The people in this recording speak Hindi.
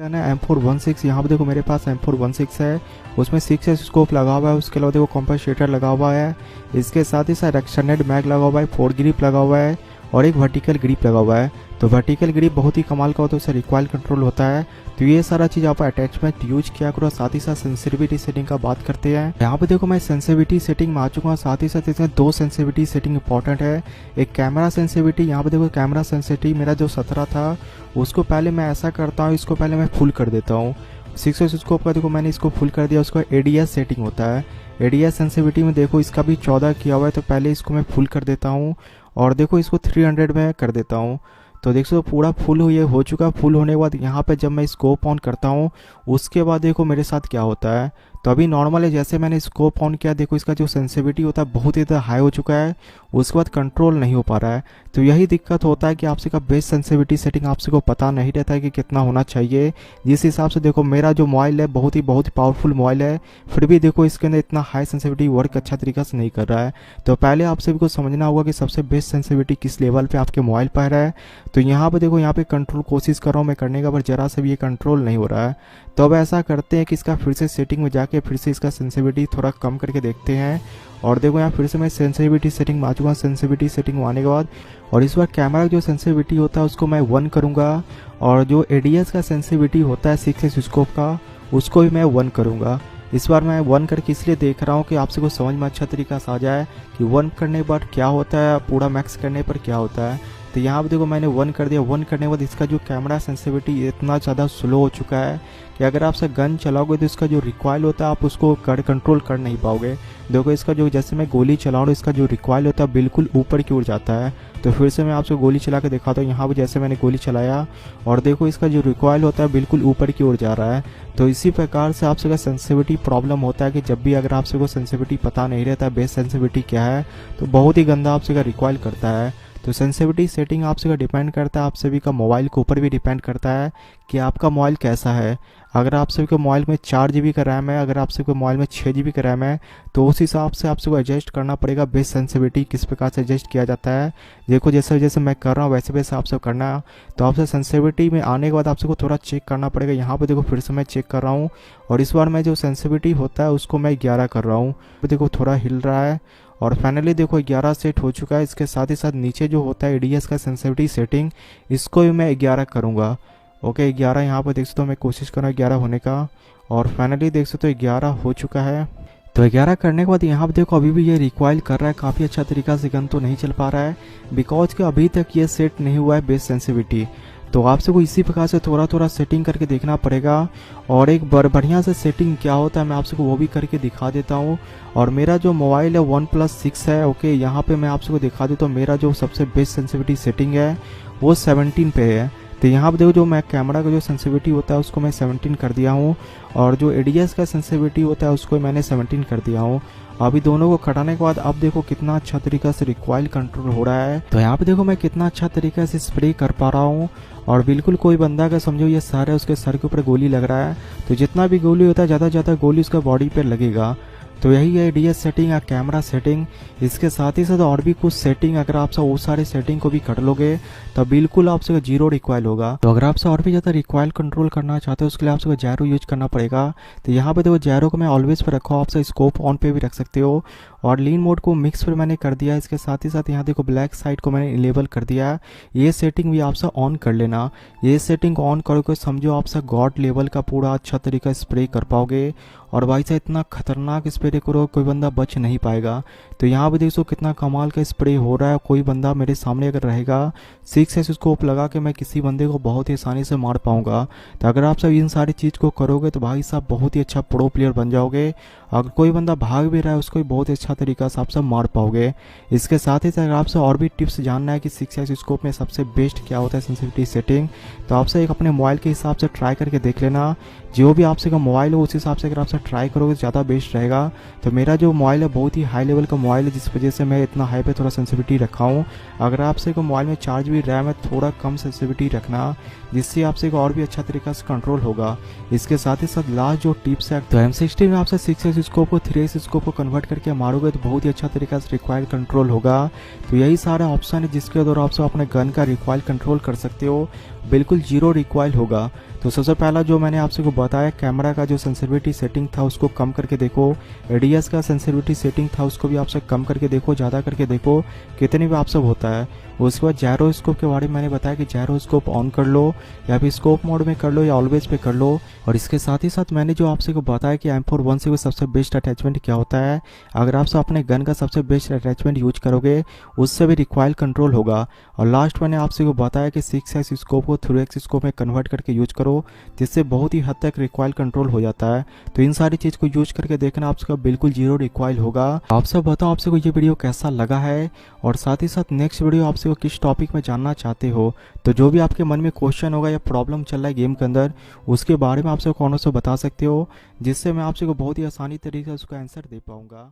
क्या ना M416 यहाँ पे देखो मेरे पास M416 है, उसमें 6x स्कोप लगा हुआ है, उसके अलावा देखो कॉम्पनसेटर लगा हुआ है, इसके साथ ही साथ एक्सटेंडेड मैग लगा हुआ है, 4 ग्रिप लगा हुआ है और एक वर्टिकल ग्रिप लगा हुआ है। तो वर्टिकल ग्रिप बहुत ही कमाल का होता है, उससे रिकॉइल कंट्रोल होता है। तो ये सारा चीज़ आप अटैचमेंट यूज किया करो। साथ ही साथ सेंसिटिविटी सेटिंग का बात करते हैं। यहाँ पे देखो मैं सेंसिटिविटी सेटिंग में आ चुका हूँ। साथ ही साथ इसमें 2 सेंसिटिविटी सेटिंग इंपॉर्टेंट है। एक कैमरा सेंसिटिविटी, यहाँ पे देखो कैमरा सेंसिटिविटी मेरा जो 17 था उसको पहले मैं ऐसा करता हूँ, इसको पहले मैं फुल कर देता हूँ। 6x स्कोप का देखो मैंने इसको फुल कर दिया। उसका एडीएस सेटिंग होता है, एडीएस सेंसिटिविटी में देखो इसका भी 14 किया हुआ है, तो पहले इसको मैं फुल कर देता हूँ और देखो इसको 300 में कर देता हूँ। तो देख सकते पूरा फुल ये हो चुका। फुल होने के बाद यहाँ पे जब मैं स्कोप ऑन करता हूँ उसके बाद देखो मेरे साथ क्या होता है। तो अभी नॉर्मल है, जैसे मैंने स्कोप ऑन किया देखो इसका जो सेंसिटिविटी होता है बहुत ही ज़्यादा हाई हो चुका है, उसके बाद कंट्रोल नहीं हो पा रहा है। तो यही दिक्कत होता है कि आपसे का बेस्ट सेंसिटिविटी सेटिंग आपसे को पता नहीं रहता है कि कितना होना चाहिए। जिस हिसाब से देखो मेरा जो मोबाइल है बहुत ही पावरफुल मोबाइल है, फिर भी देखो इसके अंदर इतना हाई सेंसिटिविटी वर्क अच्छा तरीका से नहीं कर रहा है। तो पहले आप सभी को समझना होगा कि सबसे बेस्ट सेंसिटिविटी किस लेवल पे आपके मोबाइल पर है। तो यहाँ पे देखो यहाँ पे कंट्रोल कोशिश कर रहा हूँ मैं करने का, पर जरा से भी ये कंट्रोल नहीं हो रहा है। तो अब ऐसा करते हैं कि इसका फिर से सेटिंग में जाके फिर से इसका सेंसिटिविटी थोड़ा कम करके देखते हैं। और देखो यहाँ फिर से मैं सेंसिटिविटी सेटिंग में आ चुका हूँ। सेंसिटिविटी सेटिंग में आने के बाद और इस बार कैमरा का जो सेंसिटिविटी होता है उसको मैं 1 करूँगा और जो एडीएस का सेंसिटिविटी होता है 6x स्कोप का उसको भी मैं 1 करूँगा। इस बार मैं 1 करके इसलिए देख रहा हूँ कि आपसे को समझ में अच्छा तरीका से आ जाए कि 1 करने के बाद क्या होता है, पूरा मैक्स करने पर क्या होता है। तो यहाँ पे देखो मैंने 1 कर दिया। 1 करने के बाद इसका जो कैमरा सेंसिटिविटी इतना ज़्यादा स्लो हो चुका है कि अगर आप से गन चलाओगे तो इसका जो रिकॉइल होता है आप उसको कंट्रोल कर नहीं पाओगे। देखो इसका जो जैसे मैं गोली चलाऊँ इसका जो रिकॉइल होता है बिल्कुल ऊपर की ओर जाता है। तो फिर से मैं आपसे गोली चला के दिखाता हूँ। यहाँ पर जैसे मैंने गोली चलाया और देखो इसका जो रिकॉइल होता है बिल्कुल ऊपर की ओर जा रहा है। तो इसी प्रकार से आपसे का सेंसिटिविटी प्रॉब्लम होता है कि जब भी अगर आपसे को सेंसिटिविटी पता नहीं रहता है बेस सेंसिटिविटी क्या है तो बहुत ही गंदा आपसे का रिकॉइल करता है। तो सेंसिटिविटी सेटिंग आपसे का डिपेंड करता है, आप सभी का मोबाइल के ऊपर भी डिपेंड करता है कि आपका मोबाइल कैसा है। अगर आप सभी के मोबाइल में 4 GB का रैम है, अगर आप सभी के मोबाइल में 6 GB का रैम है तो उस हिसाब से आपसे को एडजस्ट करना पड़ेगा। बेस सेंसिटिविटी किस प्रकार से एडजस्ट किया जाता है देखो जैसे जैसे मैं कर रहा हूँ वैसे वैसे आपसे करना। तो आपसे सेंसिटिविटी में आने के बाद आपसे को थोड़ा चेक करना पड़ेगा। यहाँ पे देखो फिर से मैं चेक कर रहा हूँ और इस बार मैं जो सेंसिटिविटी होता है उसको मैं 11 कर रहा हूँ। देखो थोड़ा हिल रहा है और फाइनली देखो 11 सेट हो चुका है। इसके साथ ही साथ नीचे जो होता है एडीएस का सेंसिटिविटी सेटिंग इसको भी मैं 11 करूँगा। ओके 11 यहाँ पर देख सकते हो मैं कोशिश कर रहा हूँ 11 होने का और फाइनली देख सकते हो 11 हो चुका है। तो 11 करने के बाद यहाँ पर देखो अभी भी ये रिकॉइल कर रहा है, काफ़ी अच्छा तरीका से गन तो नहीं चल पा रहा है बिकॉज कि अभी तक ये सेट नहीं हुआ है बेस सेंसिटिविटी। तो आपसे को इसी प्रकार से थोड़ा थोड़ा सेटिंग करके देखना पड़ेगा और एक बढ़िया से सेटिंग क्या होता है मैं आपसे को वो भी करके दिखा देता हूँ। और मेरा जो मोबाइल है OnePlus 6 है। ओके यहाँ पे मैं आपसे को दिखा देता हूँ मेरा जो सबसे बेस्ट सेंसिटिविटी सेटिंग है वो 17 पे है। तो यहाँ पे देखो जो मैं कैमरा का जो सेंसिटिविटी होता है उसको मैं 17 कर दिया हूँ और जो एडीएस का सेंसिटिविटी होता है उसको मैंने 17 कर दिया हूँ। अभी दोनों को खटाने के बाद अब देखो कितना अच्छा तरीका से रिकॉइल कंट्रोल हो रहा है। तो यहाँ पे देखो मैं कितना अच्छा तरीके से स्प्रे कर पा रहा हूँ और बिल्कुल कोई बंदा का समझो ये सर है उसके सर के ऊपर गोली लग रहा है तो जितना भी गोली होता है ज़्यादा से ज़्यादा गोली उसका बॉडी पर लगेगा। तो यही है एडीएस सेटिंग या कैमरा सेटिंग। इसके साथ ही साथ और भी कुछ सेटिंग अगर आप सब वो सारे सेटिंग को भी कर लोगे तो बिल्कुल आपसे 0 रिकॉइल होगा। तो अगर आपसे और भी ज़्यादा रिकॉइल कंट्रोल करना चाहते हो उसके लिए आपसे जैरो यूज करना पड़ेगा। तो यहाँ पे देखो जैरो को मैं ऑलवेज पे रखा हूँ, आपसे स्कोप ऑन पे भी रख सकते हो और लीन मोड को मिक्स पर मैंने कर दिया। इसके साथ ही साथ यहाँ देखो ब्लैक साइड को मैंने इनेबल कर दिया। ये सेटिंग भी आपसे ऑन कर लेना। ये सेटिंग ऑन करोगे समझो आपसे गॉड लेवल का पूरा अच्छा तरीका स्प्रे कर पाओगे और भाई साहब इतना खतरनाक स्प्रे करो कोई बंदा बच नहीं पाएगा। तो यहाँ पे देखो कितना कमाल का स्प्रे हो रहा है। कोई बंदा मेरे सामने अगर रहेगा 6x स्कोप लगा के मैं किसी बंदे को बहुत ही आसानी से मार पाऊंगा। तो अगर आप सब इन सारी चीज़ को करोगे तो भाई साहब बहुत ही अच्छा प्रो प्लेयर बन जाओगे। अगर कोई बंदा भाग भी रहा है उसको भी बहुत ही अच्छा तरीका से आप सब मार पाओगे। इसके साथ ही साथ अगर आपसे और भी टिप्स जानना है कि 6x स्कोप में सबसे बेस्ट क्या होता है सेंसिटिविटी सेटिंग तो आपसे एक अपने मोबाइल के हिसाब से ट्राई करके देख लेना। जो भी आपसे का मोबाइल हो उस हिसाब से अगर आपसे ट्राई करोगे तो ज़्यादा बेस्ट रहेगा। तो मेरा जो मोबाइल है बहुत ही हाई लेवल का मोबाइल है जिस वजह से मैं इतना हाई पे थोड़ा सेंसिटिविटी रखा हूँ। अगर आपसे को मोबाइल में 4 GB रैम है थोड़ा कम सेंसिटिविटी रखना जिससे आपसे और भी अच्छा तरीका से कंट्रोल होगा। इसके साथ ही साथ लास्ट जो टिप्स है तो M60 में आपसे 6x स्कोप को 3x स्कोप को कन्वर्ट करके मारोगे तो बहुत ही अच्छा तरीका से रिकॉइल कंट्रोल होगा। तो यही सारे ऑप्शन है जिसके द्वारा आप सब अपने गन का रिकॉइल कंट्रोल कर सकते हो बिल्कुल जीरो रिकॉइल होगा। तो सबसे पहला जो मैंने आपसे को बताया, कैमरा का जो सेंसिटिविटी सेटिंग था उसको कम करके देखो, रेडियस का सेंसिटिविटी सेटिंग था उसको भी आपसे कम करके देखो, ज़्यादा करके देखो कितने भी आपसे होता है। उसके बाद जायरोस्कोप के बारे में मैंने बताया कि जायरोस्कोप ऑन कर लो या फिर स्कोप मोड में कर लो या ऑलवेज पे कर लो। और इसके साथ ही साथ मैंने जो आपसे को बताया कि M416 सबसे बेस्ट अटैचमेंट क्या होता है, अगर आप अपने गन का सबसे बेस्ट अटैचमेंट यूज करोगे उससे भी रिकॉइल कंट्रोल होगा। और लास्ट मैंने आपसे को बताया कि 6x स्कोप को 3x स्कोप में कन्वर्ट करके यूज करो, जिससे बहुत ही हद तक रिकॉइल कंट्रोल हो जाता है। तो इन सारी चीज़ को यूज करके देखना आपका बिल्कुल जीरो रिकॉइल होगा। आप सब बताओ आपसे को ये वीडियो कैसा लगा है, और साथ ही साथ नेक्स्ट वीडियो आपसे को किस टॉपिक में जानना चाहते हो। तो जो भी आपके मन में क्वेश्चन होगा या प्रॉब्लम चल रहा है गेम के अंदर, उसके बारे में आपसे कौन से बता सकते हो, जिससे मैं आपसे को बहुत ही आसानी तरीके से उसका आंसर दे पाऊंगा।